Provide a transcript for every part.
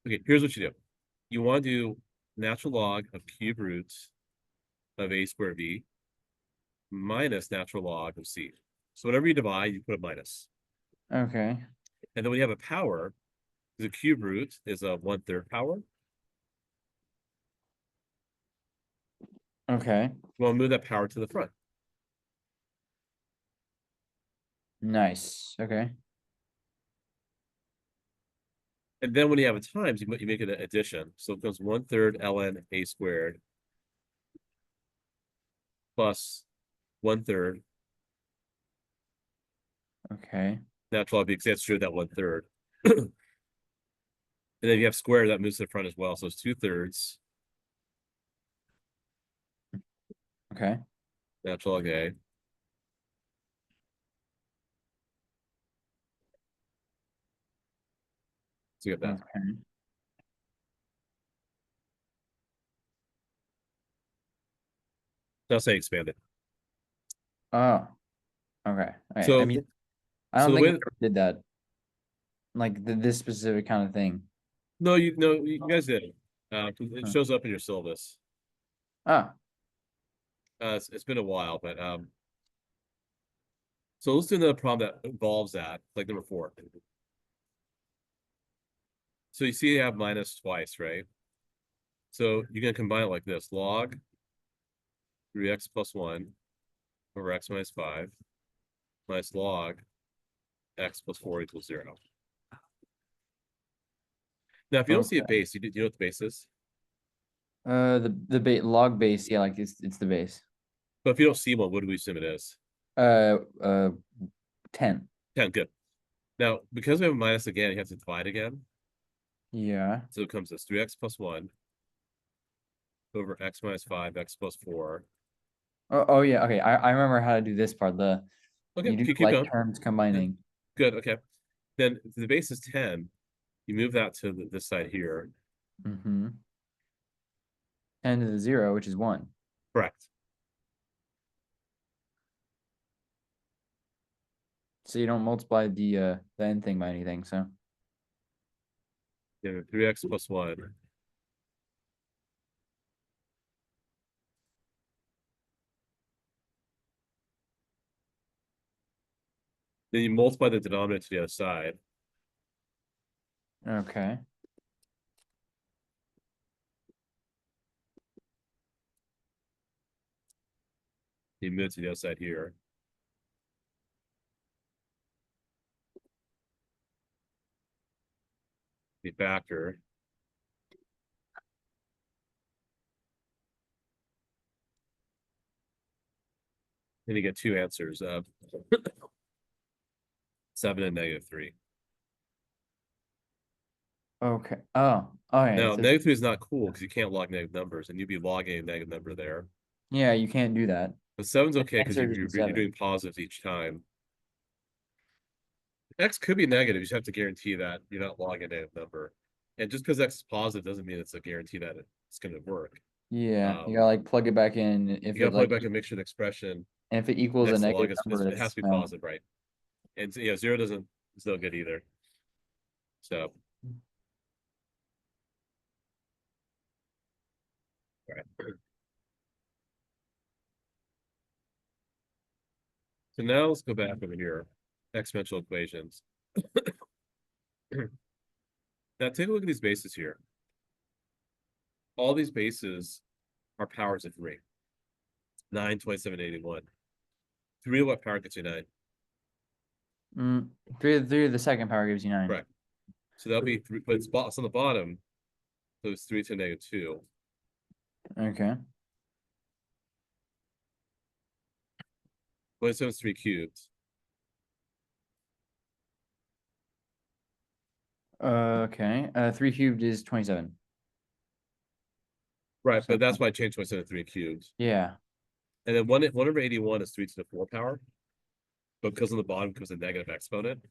Okay, here's what you do. You want to do natural log of cube roots of a squared b minus natural log of c. So whenever you divide, you put a minus. Okay. And then when you have a power, the cube root is a 1/3 power. Okay. We'll move that power to the front. Nice. Okay. And then when you have a times, you make it an addition. So it becomes 1/3 ln a squared plus 1/3 Okay. natural log because that's true that 1/3. And then you have square that moves to the front as well. So it's 2/3 Okay. natural log a. So you get that. Okay. Now say expand it. Oh. Okay. Okay. I So mean, I so don't the think way we that, ever did that. Like this specific kind of thing. no, you guys did it. It Huh. shows up in your syllabus. Oh. It's been a while, but so let's do another problem that involves that, like number 4. So you see you have minus twice, right? So you're gonna combine it like this: log 3x plus 1 over x minus 5 minus log x plus 4 equals 0. Now, if you don't see a Okay. base, you know what the base is? The log base, yeah, like it's the base. But if you don't see one, what do we assume it is? Uh, uh, 10. 10, good. Now, because we have a minus again, you have to divide again. Yeah. So it comes as 3x plus 1 over x minus 5, x plus 4. Oh yeah. Okay. I remember how to do this part. Okay, You do keep like going. terms combining. Good, okay. Then the base is 10. You move that to this side here. Mm-hmm. 10 to the 0, which is 1. Correct. So you don't multiply the end thing by anything. So 3x plus 1. Then you multiply the denominator to the other side. okay. You move it to the other side here. You factor. Then you get two answers of 7 and -3. Okay. Oh. Okay. Now, So -3 is not cool because you can't log negative numbers, and you'd be logging a negative number there. yeah, you can't do that. But 7's The okay because answer would just be you're 7. doing positives each time. X could be negative. You just have to guarantee that you're not logging a negative number. And just because X is positive doesn't mean it's a guarantee that it's going to work. Yeah, you gotta like plug it back in. You If got it to plug like back and make sure the expression and if it equals a X log negative number, it has that's to be no. positive, right? And so, yeah, 0 doesn't is no good either. So, all right. So now let's go back over here. Exponential equations. Now take a look at these bases here. All these bases are powers of 3. 9, 27, 81. 3 of what power gets you 9? Mm, three of the second power gives you 9. Correct. So that'll be 3, but it's on the bottom. So it's 3 to -2. Okay. 27 is 3 cubed. Okay. 3 cubed is 27. Right, So but that's why I changed 27 to 3 cubed. yeah. And then 1 over 81 is 3 to the 4 power. But because on the bottom comes a negative exponent.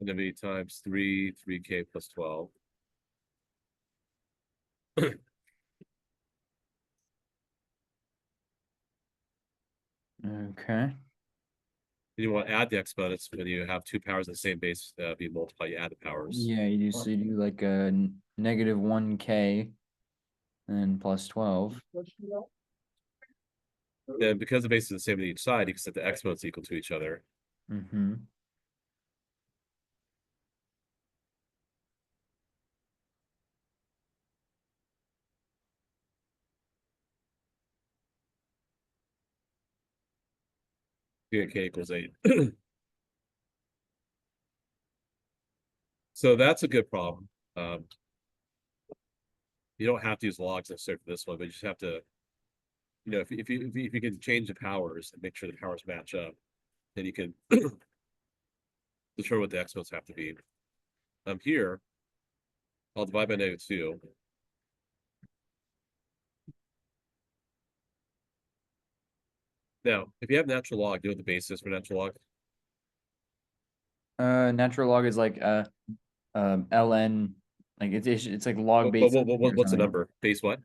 And then v times 3, 3k plus 12. Okay. You want to add the exponents when you have two powers of the same base be multiplied, you add the powers. Yeah, you do, so you do like a negative 1k and plus 12. Then because the base is the same on each side, you can set the exponents equal to each other. Mm-hmm. You get k equals 8. So that's a good problem. You don't have to use logs necessarily for this one, but you just have to, if you can change the powers and make sure the powers match up, then you can determine what the exponents have to be. Here, I'll divide by -2. Now, if you have natural log, do you know what the basis for natural log? Natural log is like ln, like it's like log base E or What's the something. number? Base what?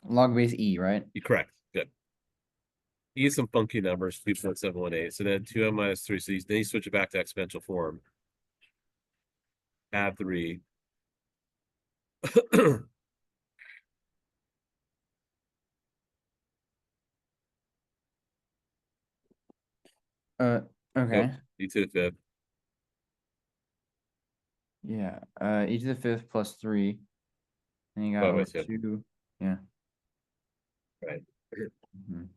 Log base E, right? You're correct. Good. Use some funky numbers, 3.718. So then 2m minus 3. So then you switch it back to exponential form. Add 3. Okay. Yep. E to the fifth. Yeah. E to the fifth plus 3. And you got By over 2. 2. Yeah. Right. Mhm.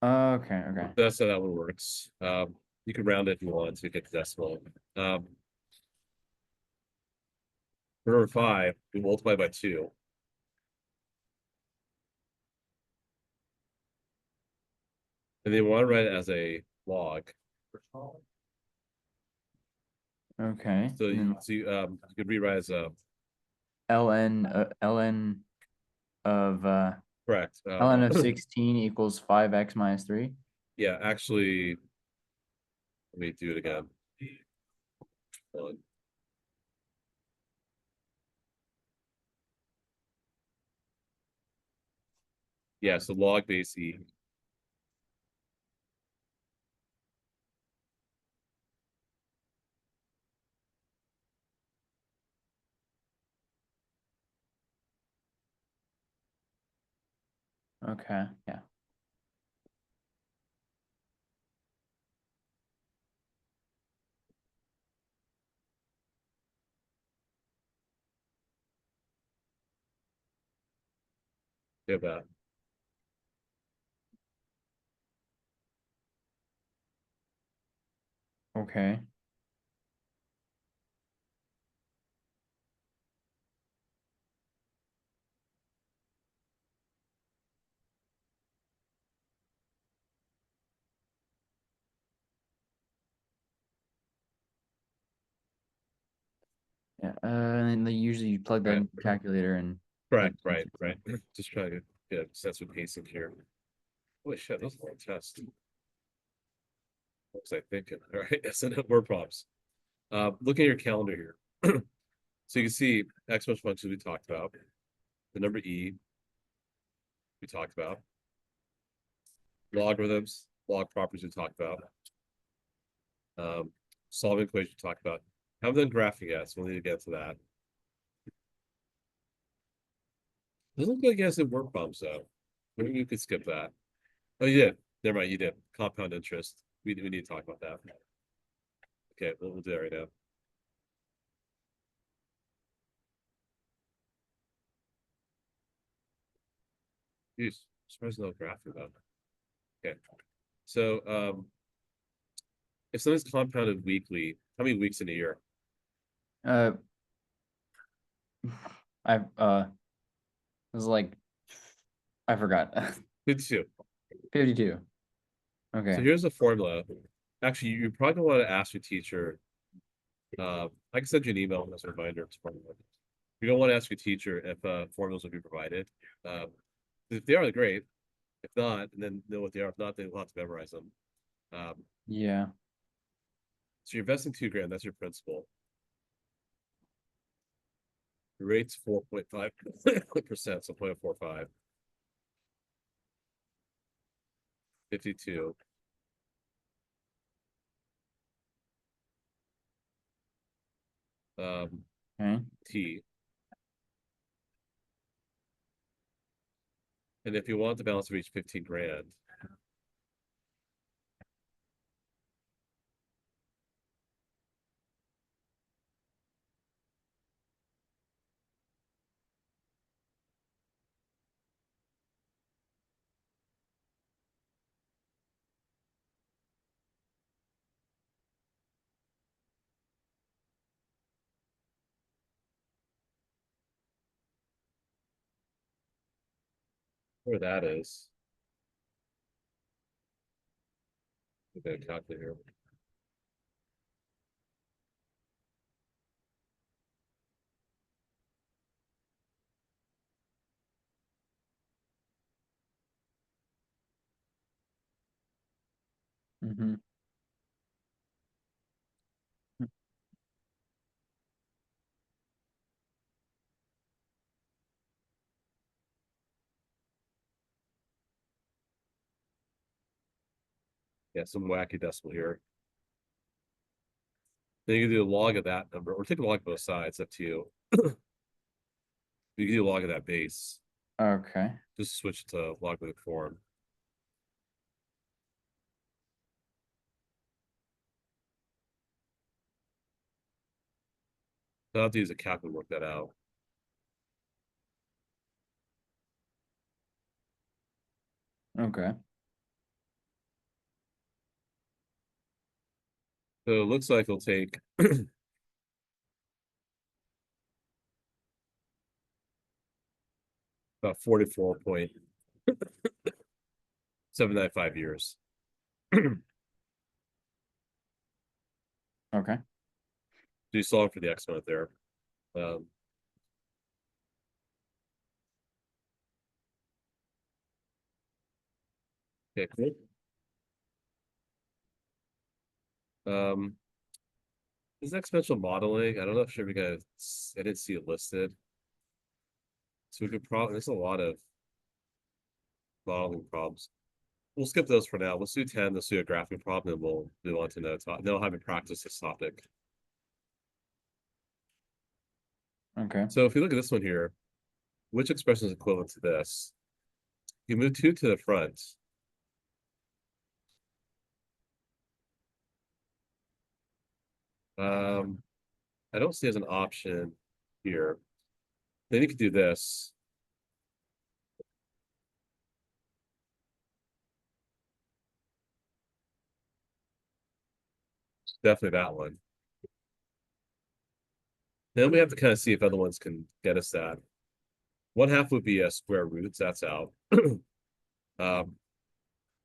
Okay. That's how that one works. You can round it if you want to get the decimal. For number 5, we multiply by 2. And then you want to write it as a log. Okay. So you could rewrite as a ln of correct. ln of 16 equals 5x minus 3. Yeah, actually, let me do it again. Yeah, so log base E. Okay. Yeah. You have that. Okay. Yeah. And they usually plug that Right. in the calculator and Correct, right. Just trying to get a sense of pacing here. Holy shit, that was a long test. What was I thinking? All right, so no word prompts. Look at your calendar here. So you can see exponential functions we talked about. The number E we talked about. Logarithms, log properties we talked about. Solving equations we talked about. Haven't done graphing yet, so we'll need to get to that. Doesn't look like you guys did word prompts though. Maybe you could skip that. Oh, you did. Never mind, you did. Compound interest. We need to talk about that. Okay, we'll do that right now. Jeez, surprised no graphing though. Okay. So if something's compounded weekly, how many weeks in a year? uh I was like I forgot. 52. 52. So Okay. here's the formula. Actually, you probably want to ask your teacher. I can send you an email as a reminder. You're gonna want to ask your teacher if formulas will be provided. If they are, great. If not, and then know what they are. If not, then we'll have to memorize them. Yeah. So you're investing $2,000, that's your principal. The rate's 4.5%, so 0.45. 52. Okay. T. And if you want the balance to reach 15,000, where that is. I'm gonna calculate here. Mm-hmm. Yeah, some wacky decimal here. Then you can do a log of that number, or take a log of both sides, up to you. You can do a log of that base. Okay. Just switch to logarithmic form. So I'll have to use a calculator to work that out. Okay. So it looks like it'll take about 44.795 years. Okay. Do you solve for the exponent there? Um, okay, cool. This exponential modeling, I don't know if we got, I didn't see it listed. So we could probably, there's a lot of modeling problems. We'll skip those for now. Let's do 10, let's do a graphing problem, and we'll move on to another topic. Then I'll have you practice this topic. Okay. So if you look at this one here, which expression is equivalent to this? You move 2 to the front. I don't see as an option here. Then you could do this. Definitely that one. Then we have to kind of see if other ones can get us that. 1/2 would be a square root, so that's out.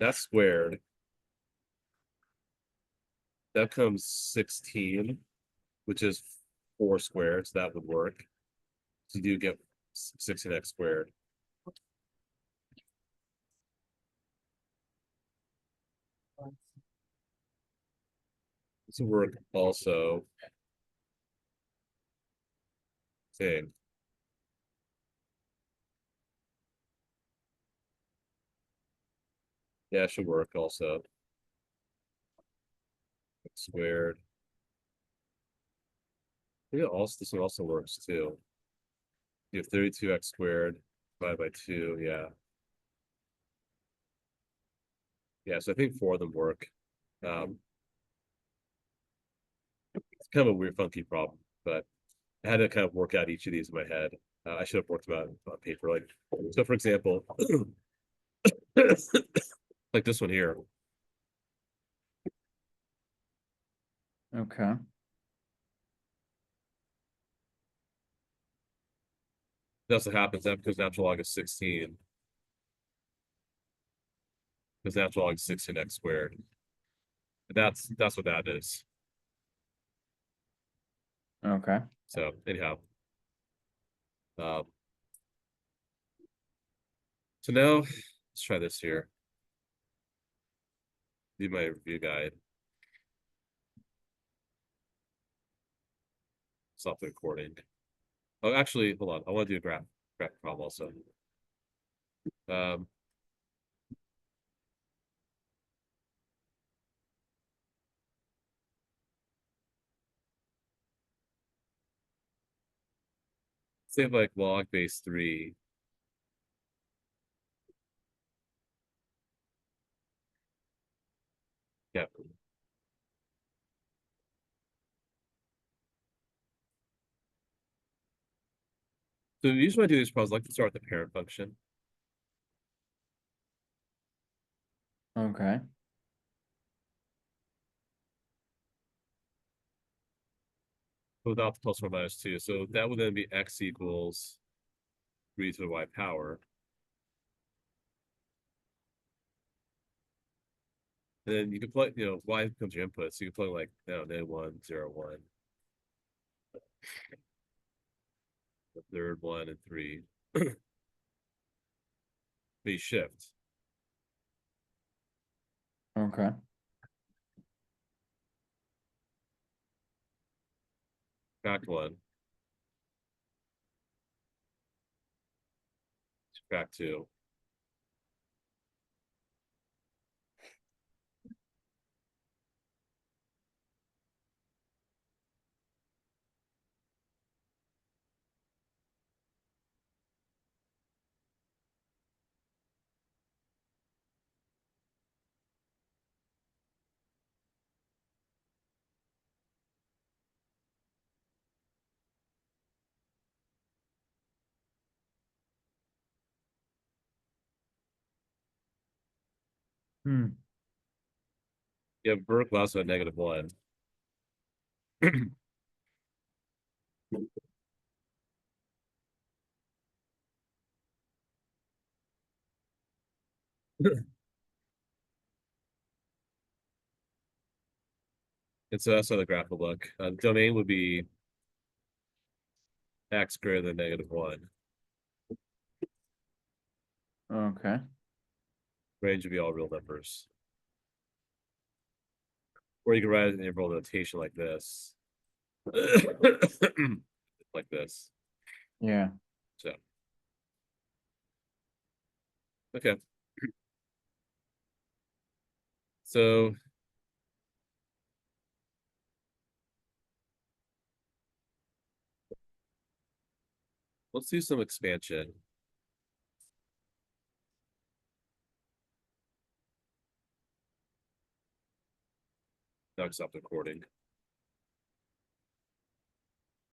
That's squared. That comes 16, which is 4 squared, so that would work. So you do get 16x squared. This would work also. Same. Yeah, it should work also. X squared. Yeah, also this one also works too. You have 32x squared divided by 2, yeah. Yeah, so I think 4 of them work. It's kind of a weird, funky problem, but I had to kind of work out each of these in my head. I should have worked them out on paper. Like, so for example, like this one here. Okay. That's what happens that because natural log is 16. Because natural log is 16x squared. That's what that is. Okay. So anyhow. Um, so now let's try this here. Do my review guide. stop the recording. Oh, actually, hold on. I want to do a graph problem also. Say like log base 3. Yeah. So usually when I do these problems, I like to start with the parent function. Okay. Without the plus or minus 2. So that would then be x equals 3 to the y power. And then you can plug, y becomes your input. So you can plug like, -1, 0, 1. The third one and 3. Be shift. Okay. Subtract 1. Subtract 2. Hmm. You have Burke also at -1. And so that's how the graph will look. Domain would be x greater than -1. Okay. Range would be all real numbers. Or you can write it in interval notation like this. Like this. Yeah. So, okay. So let's do some expansion. Now stop the recording.